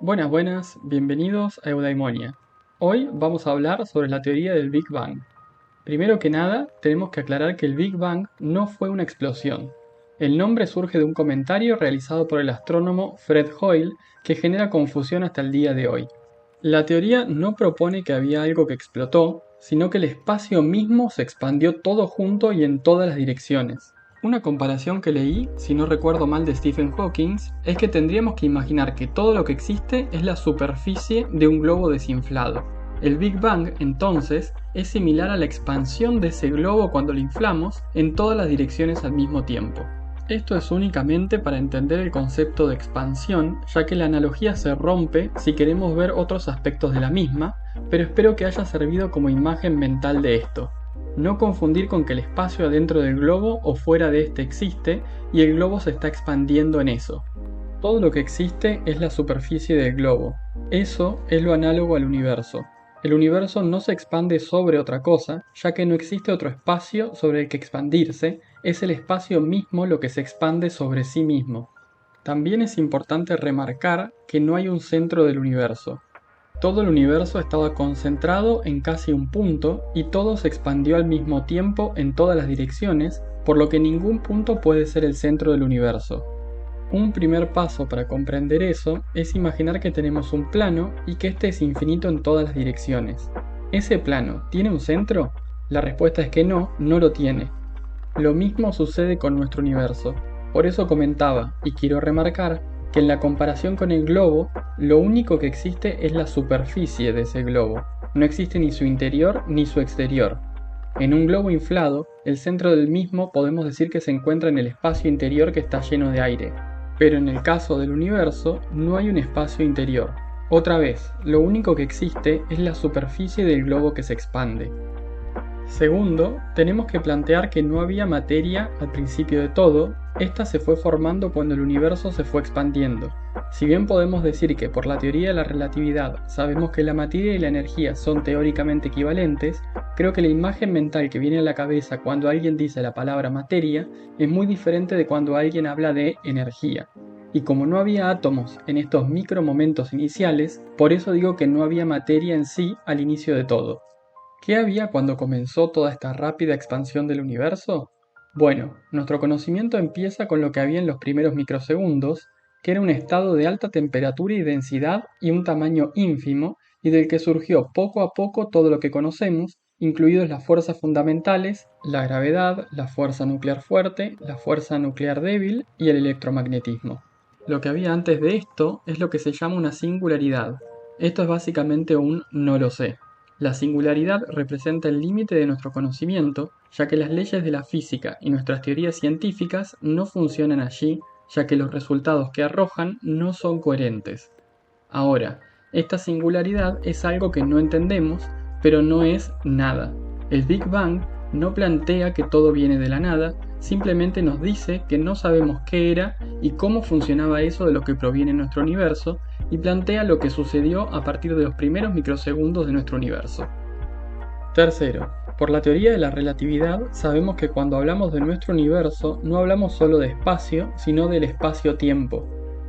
Buenas, buenas, bienvenidos a Eudaimonia. Hoy vamos a hablar sobre la teoría del Big Bang. Primero que nada, tenemos que aclarar que el Big Bang no fue una explosión. El nombre surge de un comentario realizado por el astrónomo Fred Hoyle que genera confusión hasta el día de hoy. La teoría no propone que había algo que explotó, sino que el espacio mismo se expandió todo junto y en todas las direcciones. Una comparación que leí, si no recuerdo mal de Stephen Hawking, es que tendríamos que imaginar que todo lo que existe es la superficie de un globo desinflado. El Big Bang, entonces, es similar a la expansión de ese globo cuando lo inflamos en todas las direcciones al mismo tiempo. Esto es únicamente para entender el concepto de expansión, ya que la analogía se rompe si queremos ver otros aspectos de la misma, pero espero que haya servido como imagen mental de esto. No confundir con que el espacio adentro del globo o fuera de este existe y el globo se está expandiendo en eso. Todo lo que existe es la superficie del globo. Eso es lo análogo al universo. El universo no se expande sobre otra cosa, ya que no existe otro espacio sobre el que expandirse, es el espacio mismo lo que se expande sobre sí mismo. También es importante remarcar que no hay un centro del universo. Todo el universo estaba concentrado en casi un punto y todo se expandió al mismo tiempo en todas las direcciones, por lo que ningún punto puede ser el centro del universo. Un primer paso para comprender eso es imaginar que tenemos un plano y que este es infinito en todas las direcciones. ¿Ese plano tiene un centro? La respuesta es que no, no lo tiene. Lo mismo sucede con nuestro universo. Por eso comentaba, y quiero remarcar, que en la comparación con el globo, lo único que existe es la superficie de ese globo. No existe ni su interior ni su exterior. En un globo inflado, el centro del mismo podemos decir que se encuentra en el espacio interior que está lleno de aire. Pero en el caso del universo, no hay un espacio interior. Otra vez, lo único que existe es la superficie del globo que se expande. Segundo, tenemos que plantear que no había materia al principio de todo, esta se fue formando cuando el universo se fue expandiendo. Si bien podemos decir que por la teoría de la relatividad sabemos que la materia y la energía son teóricamente equivalentes, creo que la imagen mental que viene a la cabeza cuando alguien dice la palabra materia es muy diferente de cuando alguien habla de energía. Y como no había átomos en estos micromomentos iniciales, por eso digo que no había materia en sí al inicio de todo. ¿Qué había cuando comenzó toda esta rápida expansión del universo? Bueno, nuestro conocimiento empieza con lo que había en los primeros microsegundos, que era un estado de alta temperatura y densidad y un tamaño ínfimo, y del que surgió poco a poco todo lo que conocemos, incluidos las fuerzas fundamentales, la gravedad, la fuerza nuclear fuerte, la fuerza nuclear débil y el electromagnetismo. Lo que había antes de esto es lo que se llama una singularidad. Esto es básicamente un no lo sé. La singularidad representa el límite de nuestro conocimiento, ya que las leyes de la física y nuestras teorías científicas no funcionan allí, ya que los resultados que arrojan no son coherentes. Ahora, esta singularidad es algo que no entendemos, pero no es nada. El Big Bang no plantea que todo viene de la nada, simplemente nos dice que no sabemos qué era y cómo funcionaba eso de lo que proviene nuestro universo, y plantea lo que sucedió a partir de los primeros microsegundos de nuestro universo. Tercero, por la teoría de la relatividad sabemos que cuando hablamos de nuestro universo no hablamos solo de espacio, sino del espacio-tiempo.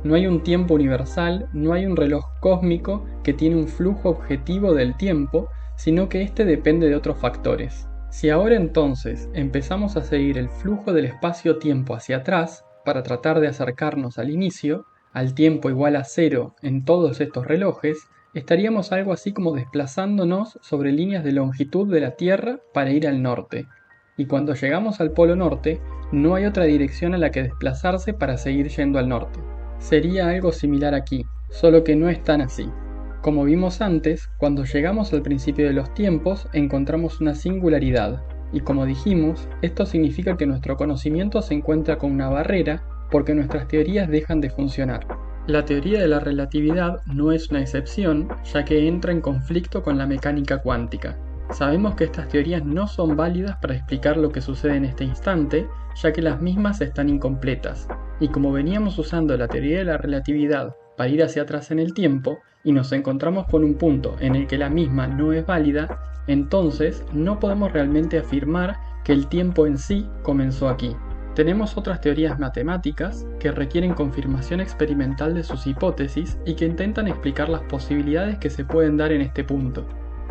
No hay un tiempo universal, no hay un reloj cósmico que tiene un flujo objetivo del tiempo, sino que este depende de otros factores. Si ahora entonces empezamos a seguir el flujo del espacio-tiempo hacia atrás, para tratar de acercarnos al inicio, al tiempo igual a cero en todos estos relojes, estaríamos algo así como desplazándonos sobre líneas de longitud de la Tierra para ir al norte. Y cuando llegamos al polo norte, no hay otra dirección a la que desplazarse para seguir yendo al norte. Sería algo similar aquí, solo que no es tan así. Como vimos antes, cuando llegamos al principio de los tiempos encontramos una singularidad, y como dijimos, esto significa que nuestro conocimiento se encuentra con una barrera porque nuestras teorías dejan de funcionar. La teoría de la relatividad no es una excepción, ya que entra en conflicto con la mecánica cuántica. Sabemos que estas teorías no son válidas para explicar lo que sucede en este instante, ya que las mismas están incompletas. Y como veníamos usando la teoría de la relatividad para ir hacia atrás en el tiempo, y nos encontramos con un punto en el que la misma no es válida, entonces no podemos realmente afirmar que el tiempo en sí comenzó aquí. Tenemos otras teorías matemáticas que requieren confirmación experimental de sus hipótesis y que intentan explicar las posibilidades que se pueden dar en este punto.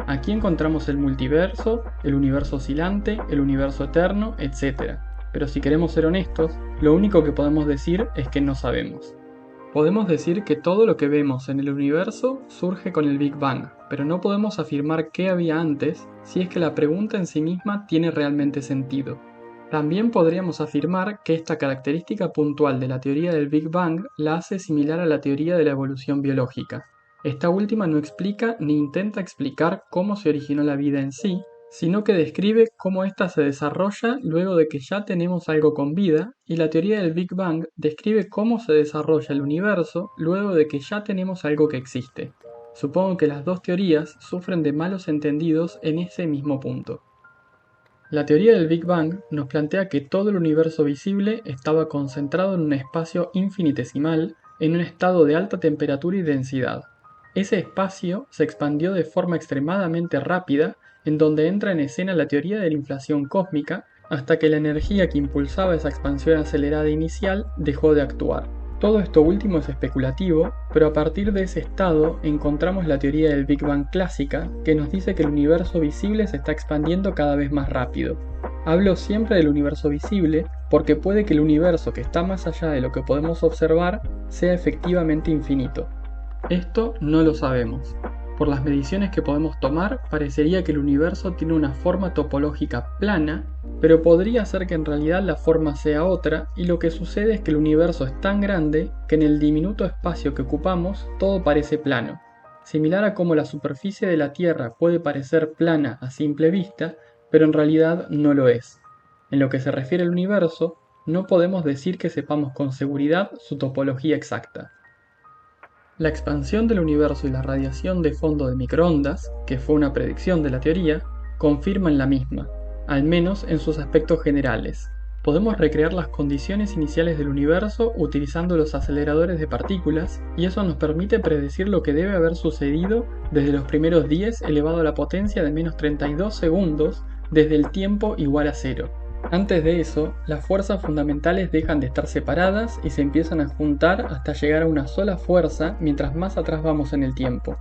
Aquí encontramos el multiverso, el universo oscilante, el universo eterno, etc. Pero si queremos ser honestos, lo único que podemos decir es que no sabemos. Podemos decir que todo lo que vemos en el universo surge con el Big Bang, pero no podemos afirmar qué había antes si es que la pregunta en sí misma tiene realmente sentido. También podríamos afirmar que esta característica puntual de la teoría del Big Bang la hace similar a la teoría de la evolución biológica. Esta última no explica ni intenta explicar cómo se originó la vida en sí, sino que describe cómo ésta se desarrolla luego de que ya tenemos algo con vida, y la teoría del Big Bang describe cómo se desarrolla el universo luego de que ya tenemos algo que existe. Supongo que las dos teorías sufren de malos entendidos en ese mismo punto. La teoría del Big Bang nos plantea que todo el universo visible estaba concentrado en un espacio infinitesimal, en un estado de alta temperatura y densidad. Ese espacio se expandió de forma extremadamente rápida, en donde entra en escena la teoría de la inflación cósmica, hasta que la energía que impulsaba esa expansión acelerada inicial dejó de actuar. Todo esto último es especulativo, pero a partir de ese estado encontramos la teoría del Big Bang clásica, que nos dice que el universo visible se está expandiendo cada vez más rápido. Hablo siempre del universo visible porque puede que el universo que está más allá de lo que podemos observar sea efectivamente infinito. Esto no lo sabemos. Por las mediciones que podemos tomar, parecería que el universo tiene una forma topológica plana, pero podría ser que en realidad la forma sea otra, y lo que sucede es que el universo es tan grande que en el diminuto espacio que ocupamos todo parece plano. Similar a cómo la superficie de la Tierra puede parecer plana a simple vista, pero en realidad no lo es. En lo que se refiere al universo, no podemos decir que sepamos con seguridad su topología exacta. La expansión del universo y la radiación de fondo de microondas, que fue una predicción de la teoría, confirman la misma, al menos en sus aspectos generales. Podemos recrear las condiciones iniciales del universo utilizando los aceleradores de partículas, y eso nos permite predecir lo que debe haber sucedido desde los primeros 10 elevado a la potencia de menos 32 segundos desde el tiempo igual a 0. Antes de eso, las fuerzas fundamentales dejan de estar separadas y se empiezan a juntar hasta llegar a una sola fuerza mientras más atrás vamos en el tiempo.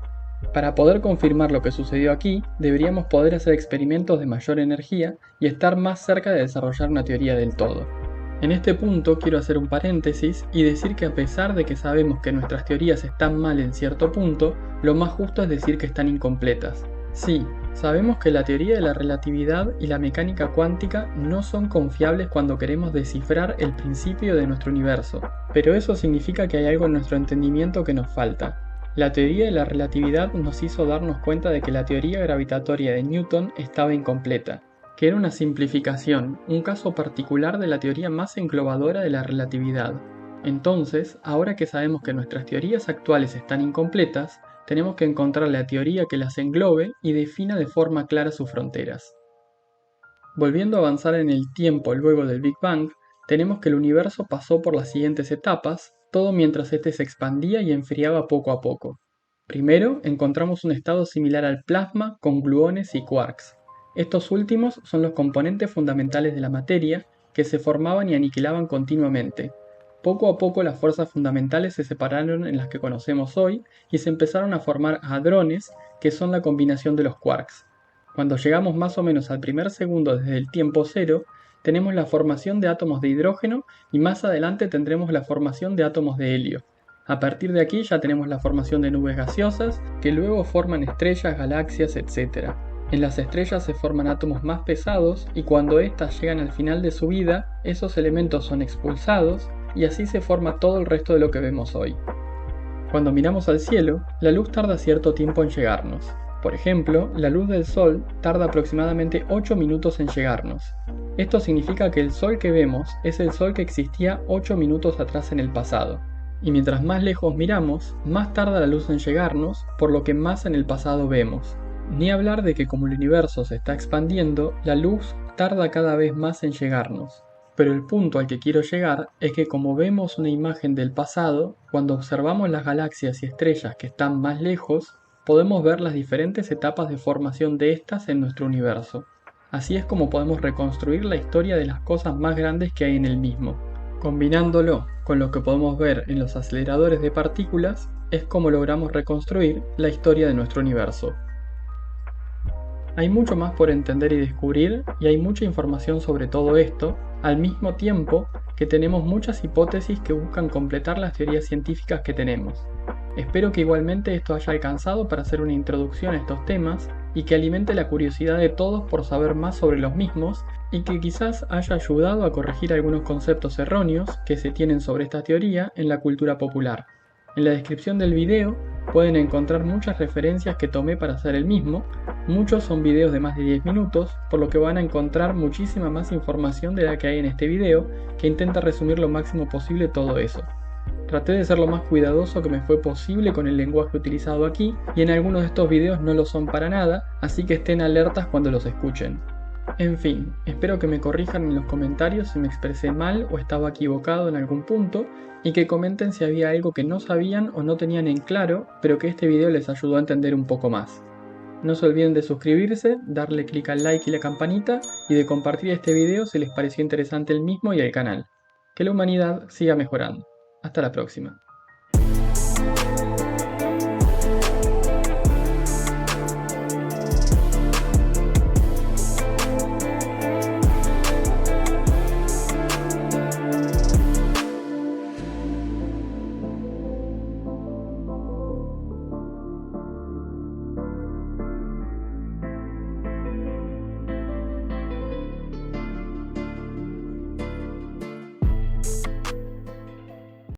Para poder confirmar lo que sucedió aquí, deberíamos poder hacer experimentos de mayor energía y estar más cerca de desarrollar una teoría del todo. En este punto quiero hacer un paréntesis y decir que a pesar de que sabemos que nuestras teorías están mal en cierto punto, lo más justo es decir que están incompletas. Sí, sabemos que la teoría de la relatividad y la mecánica cuántica no son confiables cuando queremos descifrar el principio de nuestro universo, pero eso significa que hay algo en nuestro entendimiento que nos falta. La teoría de la relatividad nos hizo darnos cuenta de que la teoría gravitatoria de Newton estaba incompleta, que era una simplificación, un caso particular de la teoría más englobadora de la relatividad. Entonces, ahora que sabemos que nuestras teorías actuales están incompletas, tenemos que encontrar la teoría que las englobe y defina de forma clara sus fronteras. Volviendo a avanzar en el tiempo luego del Big Bang, tenemos que el universo pasó por las siguientes etapas, todo mientras este se expandía y enfriaba poco a poco. Primero, encontramos un estado similar al plasma con gluones y quarks. Estos últimos son los componentes fundamentales de la materia que se formaban y aniquilaban continuamente. Poco a poco las fuerzas fundamentales se separaron en las que conocemos hoy y se empezaron a formar hadrones, que son la combinación de los quarks. Cuando llegamos más o menos al primer segundo desde el tiempo cero, tenemos la formación de átomos de hidrógeno y más adelante tendremos la formación de átomos de helio. A partir de aquí ya tenemos la formación de nubes gaseosas, que luego forman estrellas, galaxias, etc. En las estrellas se forman átomos más pesados y cuando éstas llegan al final de su vida, esos elementos son expulsados y así se forma todo el resto de lo que vemos hoy. Cuando miramos al cielo, la luz tarda cierto tiempo en llegarnos. Por ejemplo, la luz del Sol tarda aproximadamente 8 minutos en llegarnos. Esto significa que el Sol que vemos es el Sol que existía 8 minutos atrás en el pasado. Y mientras más lejos miramos, más tarda la luz en llegarnos, por lo que más en el pasado vemos. Ni hablar de que como el universo se está expandiendo, la luz tarda cada vez más en llegarnos. Pero el punto al que quiero llegar es que como vemos una imagen del pasado, cuando observamos las galaxias y estrellas que están más lejos, podemos ver las diferentes etapas de formación de estas en nuestro universo. Así es como podemos reconstruir la historia de las cosas más grandes que hay en el mismo. Combinándolo con lo que podemos ver en los aceleradores de partículas, es como logramos reconstruir la historia de nuestro universo. Hay mucho más por entender y descubrir, y hay mucha información sobre todo esto, al mismo tiempo que tenemos muchas hipótesis que buscan completar las teorías científicas que tenemos. Espero que igualmente esto haya alcanzado para hacer una introducción a estos temas y que alimente la curiosidad de todos por saber más sobre los mismos y que quizás haya ayudado a corregir algunos conceptos erróneos que se tienen sobre esta teoría en la cultura popular. En la descripción del video pueden encontrar muchas referencias que tomé para hacer el mismo. Muchos son videos de más de 10 minutos, por lo que van a encontrar muchísima más información de la que hay en este video, que intenta resumir lo máximo posible todo eso. Traté de ser lo más cuidadoso que me fue posible con el lenguaje utilizado aquí, y en algunos de estos videos no lo son para nada, así que estén alertas cuando los escuchen. En fin, espero que me corrijan en los comentarios si me expresé mal o estaba equivocado en algún punto, y que comenten si había algo que no sabían o no tenían en claro, pero que este video les ayudó a entender un poco más. No se olviden de suscribirse, darle clic al like y la campanita, y de compartir este video si les pareció interesante el mismo y el canal. Que la humanidad siga mejorando. Hasta la próxima.